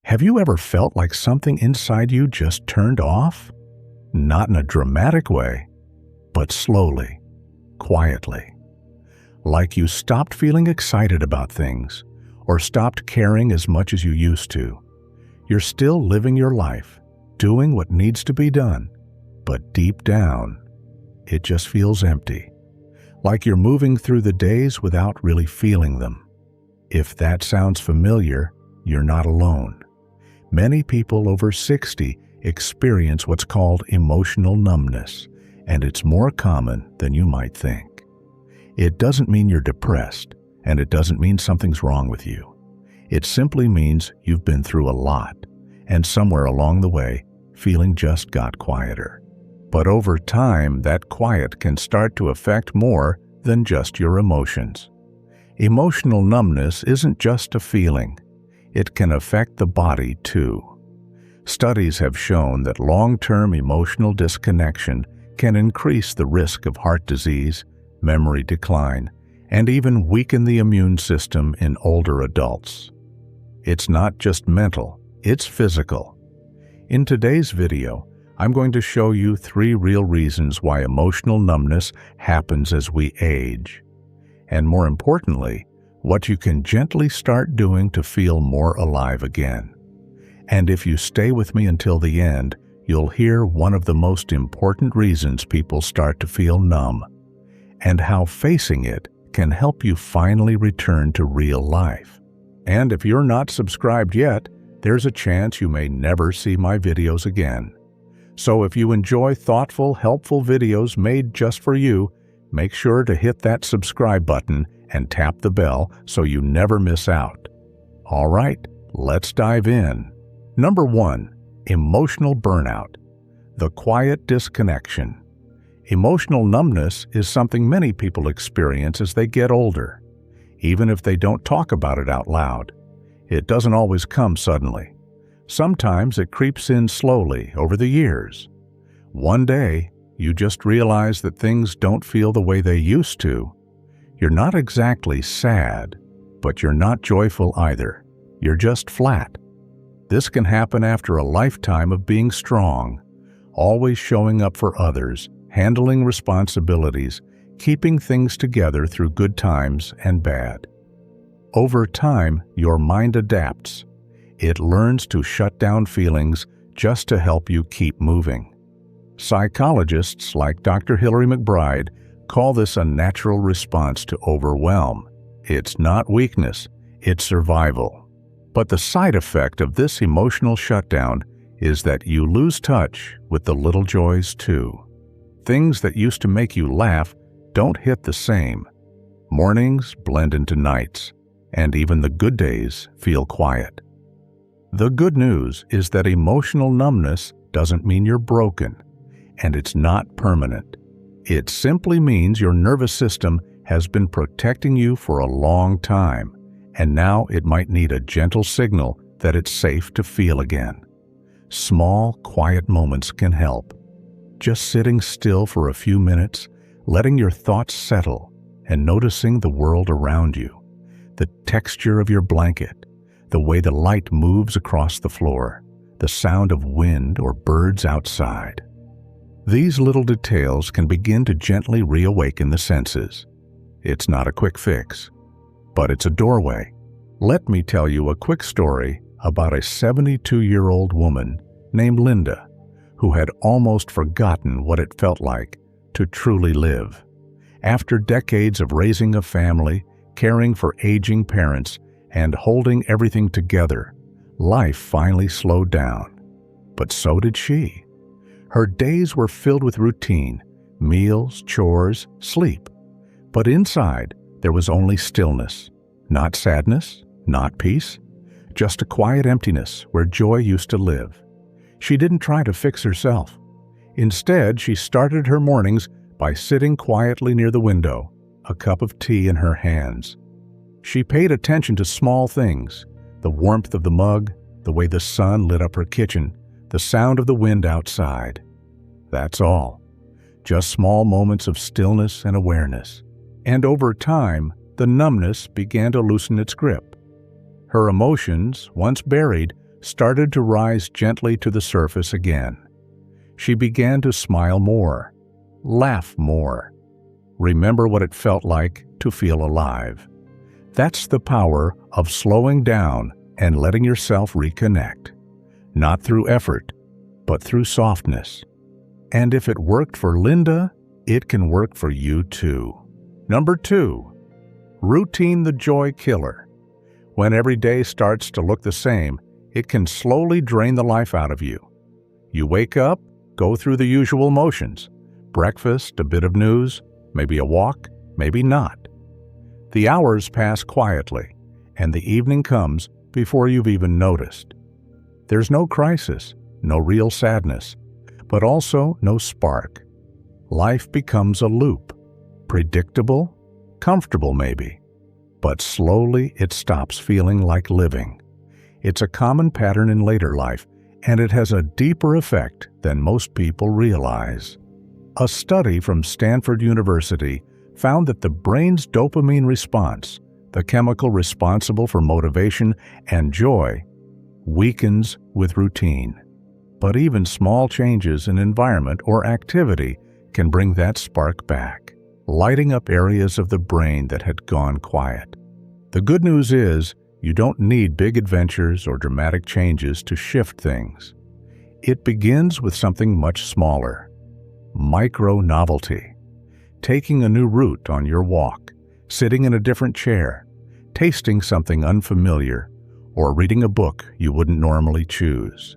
Have you ever felt like something inside you just turned off? Not in a dramatic way, but slowly, quietly. Like you stopped feeling excited about things, or stopped caring as much as you used to. You're still living your life, doing what needs to be done, but deep down, it just feels empty. Like you're moving through the days without really feeling them. If that sounds familiar, you're not alone. Many people over 60 experience what's called emotional numbness, and it's more common than you might think. It doesn't mean you're depressed, and it doesn't mean something's wrong with you. It simply means you've been through a lot, and somewhere along the way, feeling just got quieter. But over time, that quiet can start to affect more than just your emotions. Emotional numbness isn't just a feeling. It can affect the body too. Studies have shown that long-term emotional disconnection can increase the risk of heart disease, memory decline, and even weaken the immune system in older adults. It's not just mental, it's physical. In today's video, I'm going to show you 3 real reasons why emotional numbness happens as we age. And more importantly, what you can gently start doing to feel more alive again. And if you stay with me until the end, you'll hear one of the most important reasons people start to feel numb, and how facing it can help you finally return to real life. And if you're not subscribed yet, there's a chance you may never see my videos again. So if you enjoy thoughtful, helpful videos made just for you, make sure to hit that subscribe button and tap the bell so you never miss out. All right, let's dive in. Number 1, emotional burnout, the quiet disconnection. Emotional numbness is something many people experience as they get older, even if they don't talk about it out loud. It doesn't always come suddenly. Sometimes it creeps in slowly over the years. One day, you just realize that things don't feel the way they used to. You're not exactly sad, but you're not joyful either. You're just flat. This can happen after a lifetime of being strong, always showing up for others, handling responsibilities, keeping things together through good times and bad. Over time, your mind adapts. It learns to shut down feelings just to help you keep moving. Psychologists like Dr. Hilary McBride call this a natural response to overwhelm. It's not weakness, it's survival. But the side effect of this emotional shutdown is that you lose touch with the little joys too. Things that used to make you laugh don't hit the same. Mornings blend into nights, and even the good days feel quiet. The good news is that emotional numbness doesn't mean you're broken, and it's not permanent. It simply means your nervous system has been protecting you for a long time, and now it might need a gentle signal that it's safe to feel again. Small, quiet moments can help. Just sitting still for a few minutes, letting your thoughts settle, and noticing the world around you. The texture of your blanket, the way the light moves across the floor, the sound of wind or birds outside. These little details can begin to gently reawaken the senses. It's not a quick fix, but it's a doorway. Let me tell you a quick story about a 72-year-old woman named Linda, who had almost forgotten what it felt like to truly live. After decades of raising a family, caring for aging parents, and holding everything together, life finally slowed down. But so did she. Her days were filled with routine, meals, chores, sleep. But inside, there was only stillness. Not sadness, not peace, just a quiet emptiness where joy used to live. She didn't try to fix herself. Instead, she started her mornings by sitting quietly near the window, a cup of tea in her hands. She paid attention to small things, the warmth of the mug, the way the sun lit up her kitchen, the sound of the wind outside. That's all. Just small moments of stillness and awareness. And over time, the numbness began to loosen its grip. Her emotions, once buried, started to rise gently to the surface again. She began to smile more, laugh more, remember what it felt like to feel alive. That's the power of slowing down and letting yourself reconnect, not through effort, but through softness. And if it worked for Linda, it can work for you too. Number 2, routine the joy killer. When every day starts to look the same, it can slowly drain the life out of you. You wake up, go through the usual motions. Breakfast, a bit of news, maybe a walk, maybe not. The hours pass quietly, and the evening comes before you've even noticed. There's no crisis, no real sadness, but also no spark. Life becomes a loop, predictable, comfortable maybe, but slowly it stops feeling like living. It's a common pattern in later life, and it has a deeper effect than most people realize. A study from Stanford University found that the brain's dopamine response, the chemical responsible for motivation and joy, weakens with routine. But even small changes in environment or activity can bring that spark back, lighting up areas of the brain that had gone quiet. The good news is, you don't need big adventures or dramatic changes to shift things. It begins with something much smaller. Micro-novelty. Taking a new route on your walk, sitting in a different chair, tasting something unfamiliar, or reading a book you wouldn't normally choose.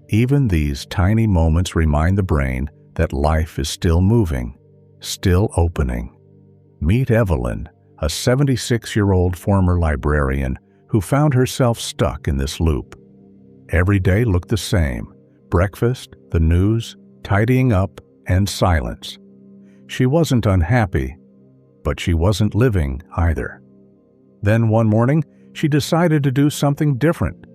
Even these tiny moments remind the brain that life is still moving, still opening. Meet Evelyn, a 76-year-old former librarian who found herself stuck in this loop. Every day looked the same: breakfast, the news, tidying up, and silence. She wasn't unhappy, but she wasn't living either. Then one morning, she decided to do something different.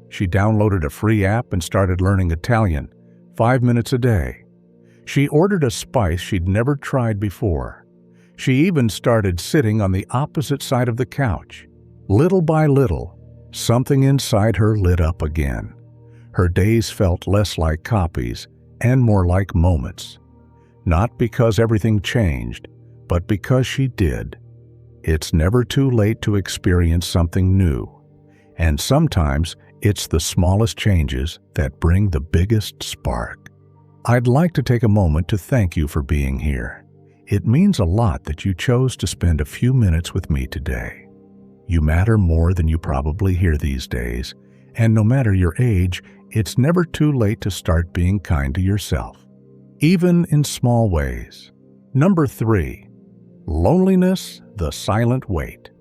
She downloaded a free app and started learning Italian, 5 minutes a day. She ordered a spice she'd never tried before. She even started sitting on the opposite side of the couch. Little by little, something inside her lit up again. Her days felt less like copies and more like moments. Not because everything changed, but because she did. It's never too late to experience something new. And sometimes it's the smallest changes that bring the biggest spark. I'd like to take a moment to thank you for being here. It means a lot that you chose to spend a few minutes with me today. You matter more than you probably hear these days, and no matter your age, it's never too late to start being kind to yourself, even in small ways. Number 3, loneliness, the silent weight.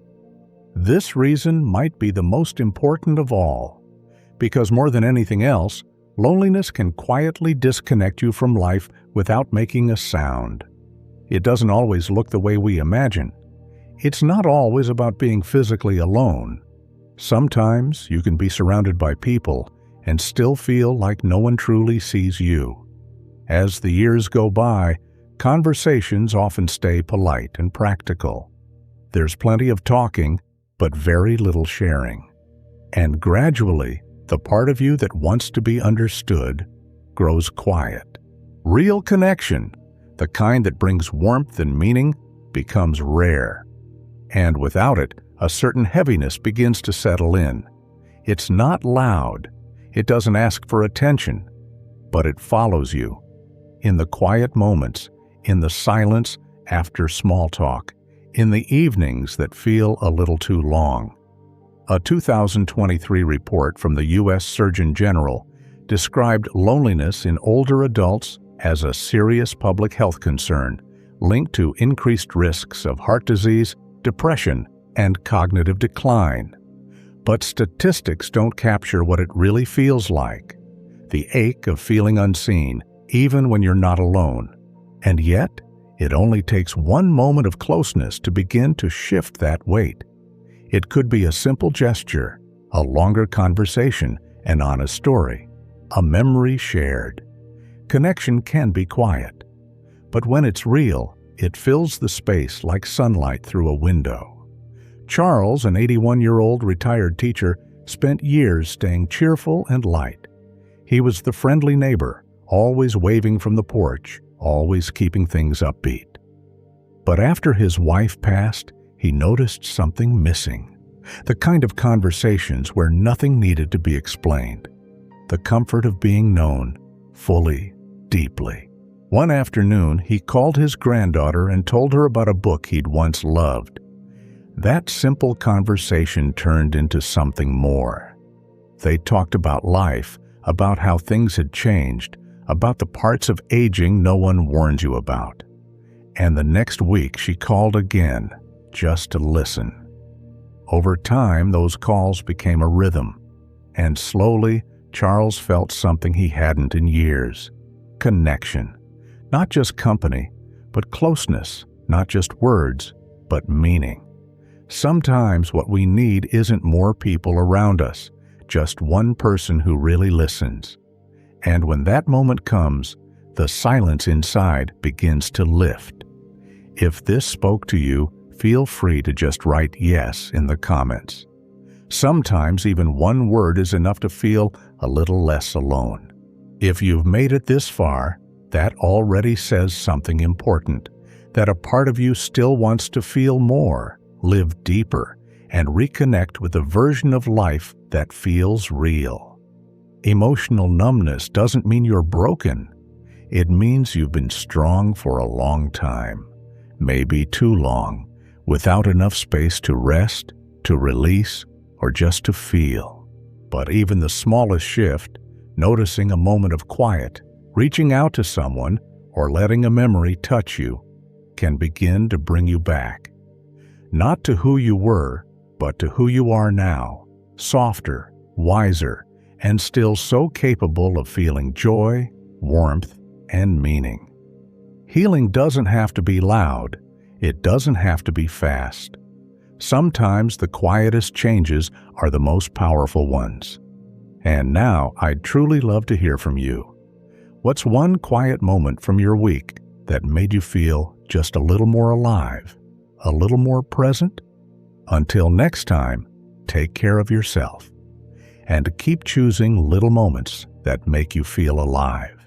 This reason might be the most important of all, because more than anything else, loneliness can quietly disconnect you from life without making a sound. It doesn't always look the way we imagine. It's not always about being physically alone. Sometimes you can be surrounded by people and still feel like no one truly sees you. As the years go by, conversations often stay polite and practical. There's plenty of talking, but very little sharing. And gradually, the part of you that wants to be understood grows quiet. Real connection, the kind that brings warmth and meaning, becomes rare. And without it, a certain heaviness begins to settle in. It's not loud. It doesn't ask for attention, but it follows you. In the quiet moments, in the silence after small talk, in the evenings that feel a little too long. A 2023 report from the U.S. Surgeon General described loneliness in older adults as a serious public health concern linked to increased risks of heart disease, depression, and cognitive decline. But statistics don't capture what it really feels like. The ache of feeling unseen, even when you're not alone. And yet, it only takes one moment of closeness to begin to shift that weight. It could be a simple gesture, a longer conversation, an honest story, a memory shared. Connection can be quiet, but when it's real, it fills the space like sunlight through a window. Charles, an 81-year-old retired teacher, spent years staying cheerful and light. He was the friendly neighbor, always waving from the porch, always keeping things upbeat. But after his wife passed, he noticed something missing. The kind of conversations where nothing needed to be explained. The comfort of being known, fully, deeply. One afternoon, he called his granddaughter and told her about a book he'd once loved. That simple conversation turned into something more. They talked about life, about how things had changed, about the parts of aging no one warned you about. And the next week she called again, just to listen. Over time, those calls became a rhythm, and slowly, Charles felt something he hadn't in years. Connection. Not just company, but closeness. Not just words, but meaning. Sometimes what we need isn't more people around us, just one person who really listens. And when that moment comes, the silence inside begins to lift. If this spoke to you, feel free to just write yes in the comments. Sometimes even one word is enough to feel a little less alone. If you've made it this far, that already says something important, that a part of you still wants to feel more, live deeper, and reconnect with a version of life that feels real. Emotional numbness doesn't mean you're broken. It means you've been strong for a long time, maybe too long, without enough space to rest, to release, or just to feel. But even the smallest shift, noticing a moment of quiet, reaching out to someone, or letting a memory touch you, can begin to bring you back. Not to who you were, but to who you are now, softer, wiser, and still so capable of feeling joy, warmth, and meaning. Healing doesn't have to be loud. It doesn't have to be fast. Sometimes the quietest changes are the most powerful ones. And now I'd truly love to hear from you. What's one quiet moment from your week that made you feel just a little more alive, a little more present? Until next time, take care of yourself and keep choosing little moments that make you feel alive.